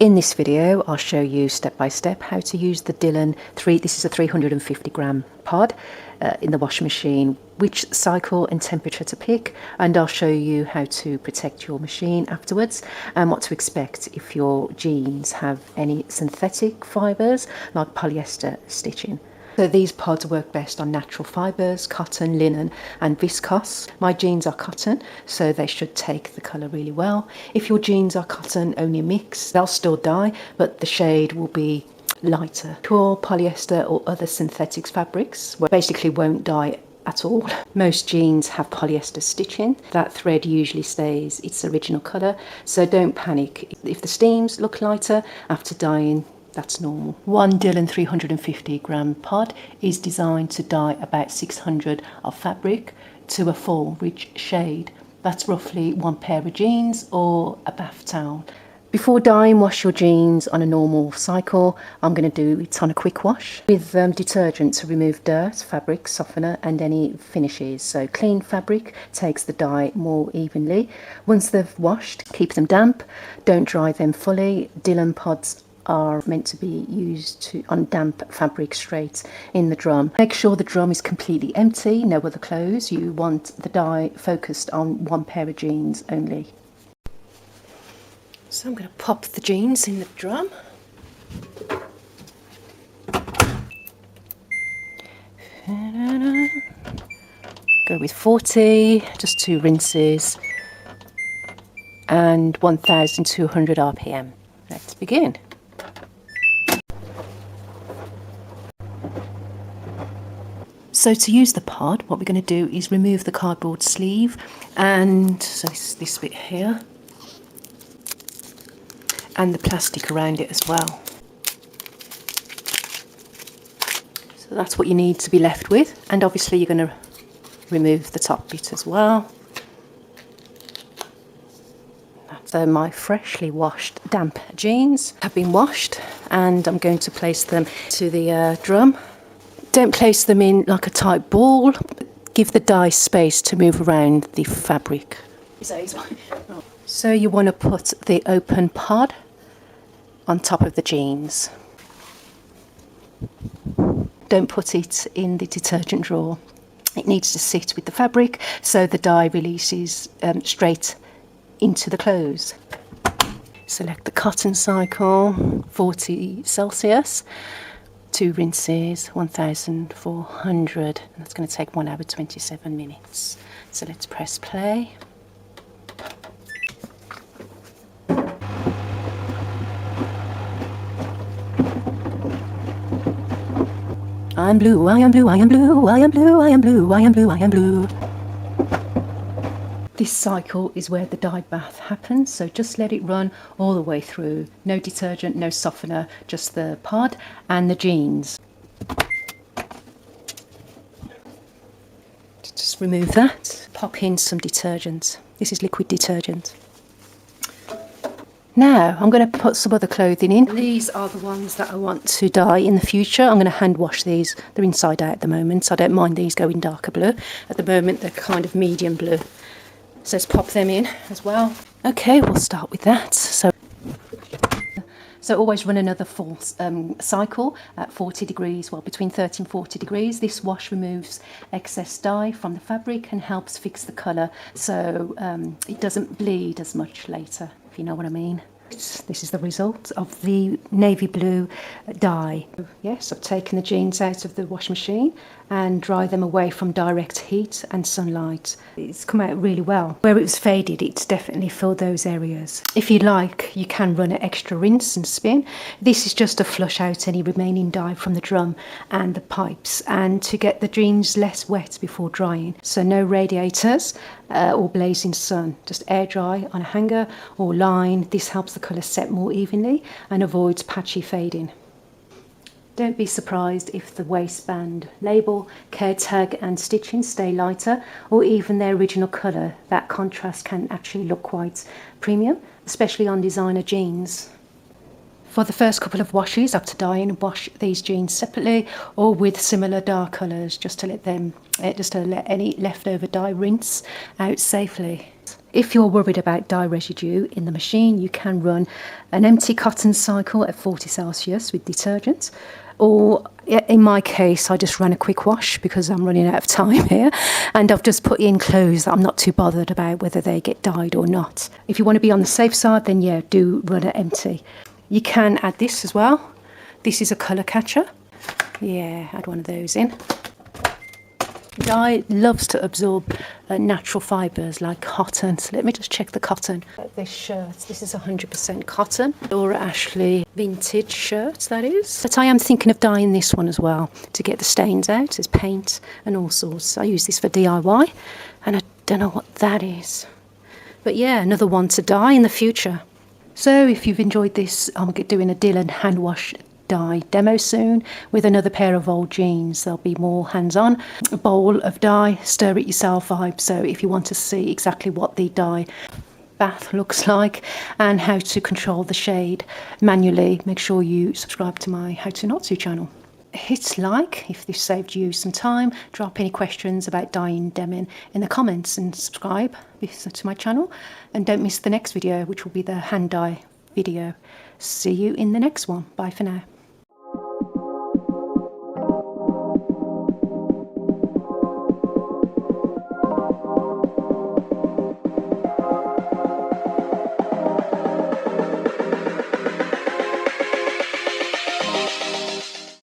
In this video, I'll show you step by step how to use the Dylon 3. This is a 350 gram pod in the washing machine, which cycle and temperature to pick, and I'll show you how to protect your machine afterwards and what to expect if your jeans have any synthetic fibres like polyester stitching. So these pods work best on natural fibres, cotton, linen and viscose. My jeans are cotton, so they should take the colour really well. If your jeans are cotton only mix, they'll still dye, but the shade will be lighter. Pure polyester or other synthetic fabrics basically won't dye at all. Most jeans have polyester stitching. That thread usually stays its original colour, so don't panic. If the steams look lighter after dyeing, that's normal. One Dylon 350 gram pod is designed to dye about 600 of fabric to a full rich shade. That's roughly one pair of jeans or a bath towel. Before dyeing, wash your jeans on a normal cycle. I'm going to do it on a quick wash with detergent to remove dirt, fabric softener and any finishes. So clean fabric takes the dye more evenly. Once they've washed, keep them damp. Don't dry them fully. Dylon pods are meant to be used on damp fabric straight in the drum. Make sure the drum is completely empty, no other clothes. You want the dye focused on one pair of jeans only. So I'm going to pop the jeans in the drum. Go with 40, just 2 rinses, and 1200 RPM. Let's begin. So to use the pod, what we're going to do is remove the cardboard sleeve, and so this bit here, and the plastic around it as well. So that's what you need to be left with, and obviously you're going to remove the top bit as well. So my freshly washed damp jeans have been washed, and I'm going to place them to the drum. Don't place them in like a tight ball. Give the dye space to move around the fabric. So you want to put the open pod on top of the jeans. Don't put it in the detergent drawer. It needs to sit with the fabric so the dye releases straight into the clothes. Select the cotton cycle, 40 Celsius. 2 rinses, 1400, and that's going to take 1 hour 27 minutes. So let's press play. I'm blue, I am blue, I am blue, I am blue, I am blue, I am blue, I am blue. This cycle is where the dye bath happens, so just let it run all the way through. No detergent, no softener, just the pod and the jeans. Just remove that. Pop in some detergent. This is liquid detergent. Now I'm going to put some other clothing in. These are the ones that I want to dye in the future. I'm going to hand wash these. They're inside out at the moment, so I don't mind these going darker blue. At the moment they're kind of medium blue. So let's pop them in as well. Okay, we'll start with that. So always run another full cycle at 40 degrees, well, between 30 and 40 degrees. This wash removes excess dye from the fabric and helps fix the colour, so it doesn't bleed as much later, if you know what I mean. This is the result of the navy blue dye. Yes, I've taken the jeans out of the washing machine and dry them away from direct heat and sunlight. It's come out really well. Where it was faded, it's definitely filled those areas. If you like, you can run an extra rinse and spin. This is just to flush out any remaining dye from the drum and the pipes, and to get the jeans less wet before drying. So no radiators or blazing sun, just air dry on a hanger or line. This helps the colour set more evenly and avoids patchy fading. Don't be surprised if the waistband label, care tag and stitching stay lighter, or even their original colour. That contrast can actually look quite premium, especially on designer jeans. For the first couple of washes after dyeing, wash these jeans separately or with similar dark colours, just to let any leftover dye rinse out safely. If you're worried about dye residue in the machine, you can run an empty cotton cycle at 40 Celsius with detergent, or in my case I just ran a quick wash because I'm running out of time here, and I've just put in clothes that I'm not too bothered about whether they get dyed or not. If you want to be on the safe side, then yeah, do run it empty. You can add this as well. This is a colour catcher. Yeah, add one of those in. Dye loves to absorb natural fibres like cotton. So let me just check the cotton. This shirt, this is 100% cotton. Laura Ashley vintage shirt, that is. But I am thinking of dyeing this one as well to get the stains out. There's paint and all sorts. I use this for DIY, and I don't know what that is. But yeah, another one to dye in the future. So if you've enjoyed this, I'm doing a Dylon hand wash dye demo soon with another pair of old jeans. There'll be more hands-on. A bowl of dye, stir it yourself vibe. So if you want to see exactly what the dye bath looks like and how to control the shade manually, make sure you subscribe to my How to Not To channel. Hit like if this saved you some time. Drop any questions about dyeing denim in the comments, and subscribe to my channel, and don't miss the next video, which will be the hand dye video. See you in the next one. Bye for now.